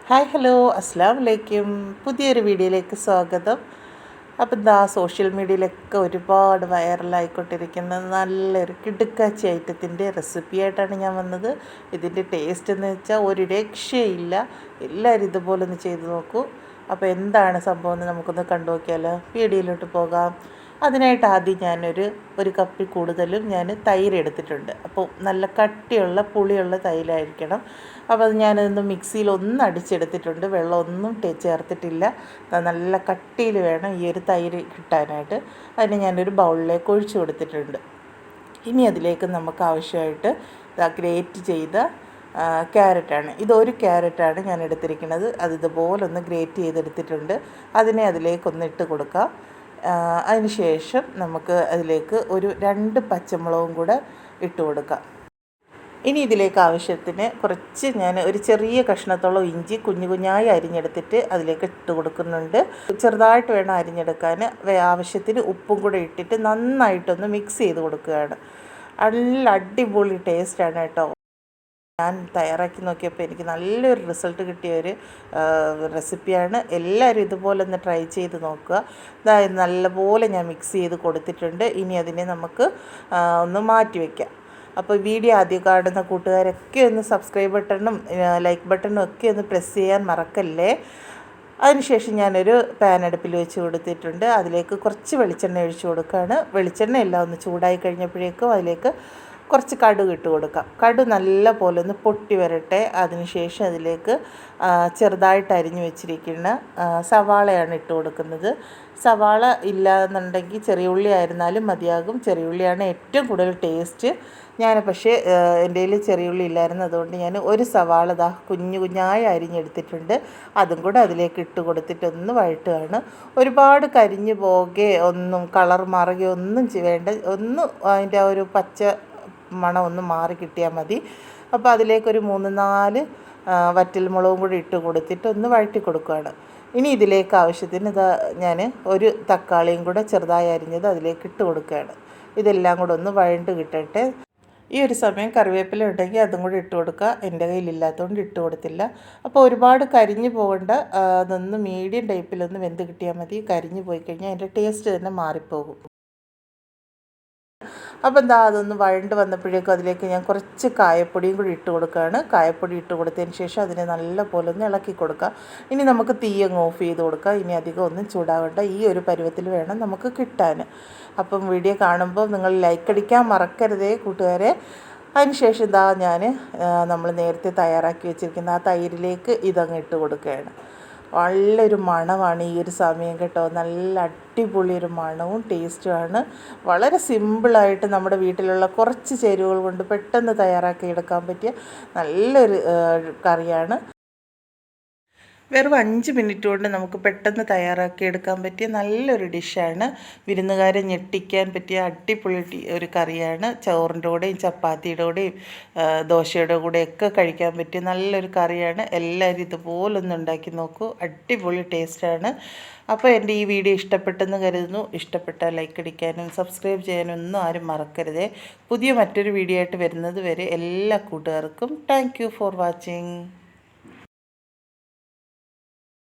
Hi hello അസ്സലാമു അലൈക്കും. പുതിയൊരു വീഡിയോയിലേക്ക് സ്വാഗതം. അപ്പം ഇതാ സോഷ്യൽ മീഡിയയിലൊക്കെ ഒരുപാട് വൈറലായിക്കൊണ്ടിരിക്കുന്ന നല്ലൊരു കിടുക്കാച്ചി ഐറ്റത്തിൻ്റെ റെസിപ്പിയായിട്ടാണ് ഞാൻ വന്നത്. ഇതിൻ്റെ ടേസ്റ്റ് എന്ന് വെച്ചാൽ ഒരു രക്ഷയില്ല. എല്ലാവരും ഇതുപോലെ ഒന്ന് ചെയ്ത് നോക്കൂ. അപ്പോൾ എന്താണ് സംഭവം എന്ന് നമുക്കൊന്ന് കണ്ടു നോക്കിയാലോ. വീഡിയോയിലോട്ട് പോകാം. അതിനായിട്ട് ആദ്യം ഒരു കപ്പിൽ കൂടുതലും ഞാൻ തൈര് എടുത്തിട്ടുണ്ട്. അപ്പോൾ നല്ല കട്ടിയുള്ള പുളിയുള്ള തൈരായിരിക്കണം. അപ്പോൾ അത് ഞാനൊന്ന് മിക്സിയിൽ ഒന്ന് അടിച്ചെടുത്തിട്ടുണ്ട്. വെള്ളമൊന്നും ചേർത്തിട്ടില്ല. നല്ല കട്ടിയിൽ വേണം ഈ ഒരു തൈര് കിട്ടാനായിട്ട്. അതിന് ഞാനൊരു ബൗളിലേക്ക് ഒഴിച്ചു കൊടുത്തിട്ടുണ്ട്. ഇനി അതിലേക്ക് നമുക്ക് ആവശ്യമായിട്ട് ഗ്രേറ്റ് ചെയ്ത ക്യാരറ്റാണ്. ഇതൊരു ക്യാരറ്റാണ് ഞാൻ എടുത്തിരിക്കുന്നത്. അത് ഇതുപോലൊന്ന് ഗ്രേറ്റ് ചെയ്തെടുത്തിട്ടുണ്ട്. അതിനെ അതിലേക്കൊന്ന് ഇട്ട് കൊടുക്കാം. അതിന് ശേഷം നമുക്ക് അതിലേക്ക് ഒരു 2 പച്ചമുളകും കൂടെ ഇട്ട് കൊടുക്കാം. ഇനി ഇതിലേക്ക് ആവശ്യത്തിന് കുറച്ച് ഞാൻ ഒരു ചെറിയ കഷ്ണത്തോളം ഇഞ്ചി കുഞ്ഞു കുഞ്ഞായി അരിഞ്ഞെടുത്തിട്ട് അതിലേക്ക് ഇട്ട് കൊടുക്കുന്നുണ്ട്. ചെറുതായിട്ട് വേണം അരിഞ്ഞെടുക്കാൻ. ആവശ്യത്തിന് ഉപ്പും കൂടെ ഇട്ടിട്ട് നന്നായിട്ടൊന്ന് മിക്സ് ചെയ്ത് കൊടുക്കുകയാണ്. നല്ല അടിപൊളി ടേസ്റ്റാണ് കേട്ടോ. ഞാൻ തയ്യാറാക്കി നോക്കിയപ്പോൾ എനിക്ക് നല്ലൊരു റിസൾട്ട് കിട്ടിയ ഒരു റെസിപ്പിയാണ്. എല്ലാവരും ഇതുപോലെ ഒന്ന് ട്രൈ ചെയ്ത് നോക്കുക. അതായത് നല്ലപോലെ ഞാൻ മിക്സ് ചെയ്ത് കൊടുത്തിട്ടുണ്ട്. ഇനി അതിനെ നമുക്ക് ഒന്ന് മാറ്റി വയ്ക്കാം. അപ്പോൾ വീഡിയോ ആദ്യം കാണുന്ന കൂട്ടുകാരൊക്കെ ഒന്ന് സബ്സ്ക്രൈബ് ബട്ടണും ലൈക്ക് ബട്ടണും ഒക്കെ ഒന്ന് പ്രസ് ചെയ്യാൻ മറക്കല്ലേ. അതിനുശേഷം ഞാനൊരു പാൻ അടുപ്പിൽ വെച്ച് കൊടുത്തിട്ടുണ്ട്. അതിലേക്ക് കുറച്ച് വെളിച്ചെണ്ണ ഒഴിച്ച് കൊടുക്കുകയാണ്. വെളിച്ചെണ്ണ എല്ലാം ഒന്ന് ചൂടായി കഴിഞ്ഞപ്പോഴേക്കും അതിലേക്ക് കുറച്ച് കടുക് ഇട്ട് കൊടുക്കാം. കടുക് നല്ല പോലെ ഒന്ന് പൊട്ടി വരട്ടെ. അതിനുശേഷം അതിലേക്ക് ചെറുതായിട്ട് അരിഞ്ഞു വെച്ചിരിക്കുന്ന സവാളയാണ് ഇട്ട് കൊടുക്കുന്നത്. സവാള ഇല്ലാന്നുണ്ടെങ്കിൽ ചെറിയ ഉള്ളി ആയിരുന്നാലും മതിയാകും. ചെറിയ ഉള്ളിയാണ് ഏറ്റവും കൂടുതൽ ടേസ്റ്റ്. ഞാൻ പക്ഷേ എൻ്റെ കയ്യിൽ ചെറിയ ഉള്ളി ഇല്ലായിരുന്നു. അതുകൊണ്ട് ഞാൻ ഒരു സവാള കുഞ്ഞു കുഞ്ഞായി അരിഞ്ഞെടുത്തിട്ടുണ്ട്. അതും കൂടെ അതിലേക്ക് ഇട്ട് കൊടുത്തിട്ടൊന്ന് വഴട്ടുകയാണ്. ഒരുപാട് കരിഞ്ഞു പോകെ ഒന്നും കളർ മാറുകയോ ഒന്നും വേണ്ട. ഒന്ന് അതിൻ്റെ ആ ഒരു പച്ച മണം ഒന്ന് മാറി കിട്ടിയാൽ മതി. അപ്പോൾ അതിലേക്കൊരു 3-4 വറ്റൽമുളകും കൂടി ഇട്ട് കൊടുത്തിട്ട് ഒന്ന് വഴറ്റി കൊടുക്കുകയാണ്. ഇനി ഇതിലേക്ക് ആവശ്യത്തിന് ഞാൻ ഒരു തക്കാളിയും കൂടെ ചെറുതായി അരിഞ്ഞത് അതിലേക്ക് ഇട്ട് കൊടുക്കുകയാണ്. ഇതെല്ലാം കൂടെ ഒന്ന് വഴണ്ട് കിട്ടട്ടെ. ഈ ഒരു സമയം കറിവേപ്പില ഉണ്ടെങ്കിൽ അതും കൂടി ഇട്ട് കൊടുക്കുക. എൻ്റെ കയ്യിലില്ലാത്തതുകൊണ്ട് ഇട്ട് കൊടുത്തില്ല. അപ്പോൾ ഒരുപാട് കരിഞ്ഞു പോകേണ്ട. അതൊന്ന് മീഡിയം ടൈപ്പിലൊന്ന് വെന്ത് കിട്ടിയാൽ മതി. കരിഞ്ഞു പോയി കഴിഞ്ഞാൽ അതിൻ്റെ ടേസ്റ്റ് തന്നെ മാറിപ്പോകും. അപ്പോൾ അതൊന്ന് വഴണ്ട് വന്നപ്പോഴേക്കും അതിലേക്ക് ഞാൻ കുറച്ച് കായപ്പൊടിയും കൂടി ഇട്ട് കൊടുക്കുകയാണ്. കായപ്പൊടി ഇട്ട് കൊടുത്തതിന് ശേഷം അതിനെ നല്ല പോലെ ഒന്ന് ഇളക്കി കൊടുക്കുക. ഇനി നമുക്ക് തീ അങ്ങ് ഓഫ് ചെയ്ത് കൊടുക്കുക. ഇനി അധികം ഒന്നും ചൂടാവേണ്ട. ഈ ഒരു പരുവത്തിൽ വേണം നമുക്ക് കിട്ടാൻ. അപ്പം വീഡിയോ കാണുമ്പോൾ നിങ്ങൾ ലൈക്ക് അടിക്കാൻ മറക്കരുതേ കൂട്ടുകാരെ. അതിനുശേഷം നമ്മൾ നേരത്തെ തയ്യാറാക്കി വെച്ചിരിക്കുന്ന ആ തൈരിലേക്ക് ഇതങ്ങ് ഇട്ട് കൊടുക്കുകയാണ്. നല്ലൊരു മണമാണ് ഈ ഒരു സമയം കേട്ടോ. നല്ല അടിപൊളി ഒരു മണവും ടേസ്റ്റുമാണ്. വളരെ സിമ്പിളായിട്ട് നമ്മുടെ വീട്ടിലുള്ള കുറച്ച് ചേരുവകൾ കൊണ്ട് പെട്ടെന്ന് തയ്യാറാക്കി എടുക്കാൻ പറ്റിയ നല്ലൊരു കറിയാണ്. വെറും 5 മിനിറ്റ് കൊണ്ട് നമുക്ക് പെട്ടെന്ന് തയ്യാറാക്കി എടുക്കാൻ പറ്റിയ നല്ലൊരു ഡിഷാണ്. വിരുന്നുകാരെ ഞെട്ടിക്കാൻ പറ്റിയ അടിപൊളി ഒരു കറിയാണ്. ചോറിൻ്റെ കൂടെയും ചപ്പാത്തിയുടെ കൂടെയും ദോശയുടെ കൂടെയൊക്കെ കഴിക്കാൻ പറ്റിയ നല്ലൊരു കറിയാണ്. എല്ലാവരും ഇതുപോലൊന്ന് ഉണ്ടാക്കി നോക്കൂ. അടിപൊളി ടേസ്റ്റാണ്. അപ്പോൾ എൻ്റെ ഈ വീഡിയോ ഇഷ്ടപ്പെട്ടെന്ന് കരുതുന്നു. ഇഷ്ടപ്പെട്ടാൽ ലൈക്ക് അടിക്കാനും സബ്സ്ക്രൈബ് ചെയ്യാനും ഒന്നും ആരും മറക്കരുതേ. പുതിയ മറ്റൊരു വീഡിയോ ആയിട്ട് വരുന്നത് വരെ എല്ലാ കൂട്ടുകാർക്കും താങ്ക് യു ഫോർ വാച്ചിങ്.